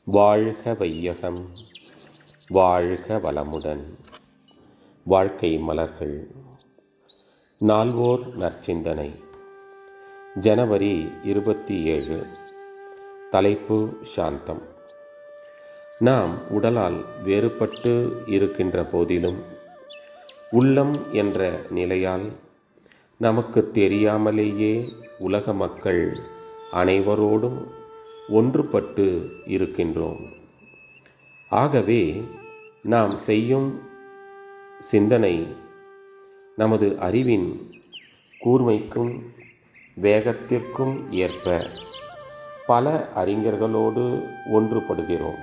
வாழ்க வையகம், வாழ்க வளமுடன். வாழ்க்கை மலர்கள். நால்வோர் நற்சிந்தனை. ஜனவரி 27. தலைப்பு சாந்தம். நாம் உடலால் வேறுபட்டு இருக்கின்ற போதிலும் உள்ளம் என்ற நிலையால் நமக்கு தெரியாமலேயே உலக மக்கள் அனைவரோடும் ஒன்றுபட்டு இருக்கின்றோம். ஆகவே நாம் செய்யும் சிந்தனை நமது அறிவின் கூர்மைக்கும் வேகத்திற்கும் ஏற்ப பல அறிஞர்களோடு ஒன்றுபடுகிறோம்.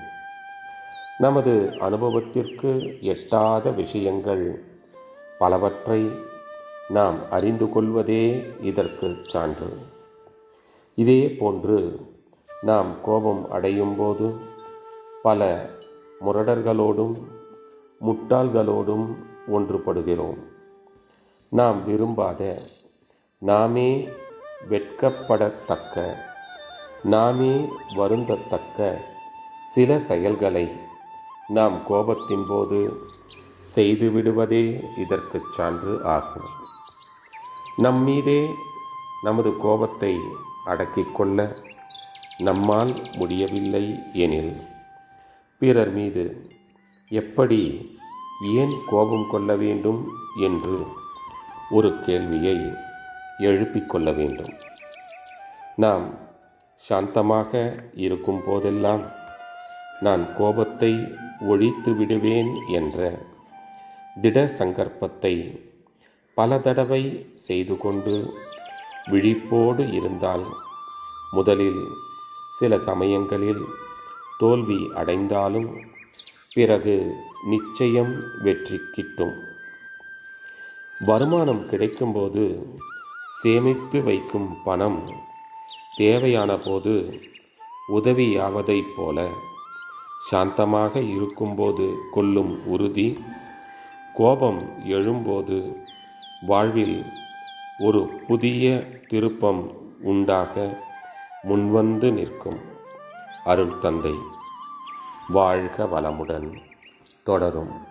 நமது அனுபவத்திற்கு எட்டாத விஷயங்கள் பலவற்றை நாம் அறிந்து கொள்வதே இதற்கு சான்று. இதே போன்று நாம் கோபம் அடையும் போது பல முரடர்களோடும் முட்டாள்களோடும் ஒன்றுபடுகிறோம். நாம் விரும்பாத, நாமே வெட்கப்படத்தக்க, நாமே வருந்தத்தக்க சில செயல்களை நாம் கோபத்தின் போது செய்துவிடுவதே இதற்கு சான்று ஆகும். நம்மீதே நமது கோபத்தை அடக்கிக் கொள்ள நம்மால் முடியவில்லை எனில் பிறர் மீது எப்படி, ஏன் கோபம் கொள்ள வேண்டும் என்று ஒரு கேள்வியை எழுப்பிக் கொள்ள வேண்டும். நாம் சாந்தமாக இருக்கும் போதெல்லாம் நான் கோபத்தை ஒழித்து விடுவேன் என்ற திட சங்கற்பத்தை பல தடவை செய்து கொண்டு விழிப்போடு இருந்தால் முதலில் சில சமயங்களில் தோல்வி அடைந்தாலும் பிறகு நிச்சயம் வெற்றி கிட்டும். வருமானம் கிடைக்கும்போது சேமித்து வைக்கும் பணம் தேவையான போது உதவியாவதைப் போல சாந்தமாக இருக்கும்போது கொள்ளும் உறுதி கோபம் எழும்போது வாழ்வில் ஒரு புதிய திருப்பம் உண்டாக முன்வந்து நிற்கும். அருள் தந்தை. வாழ்க வளமுடன். தொடரும்.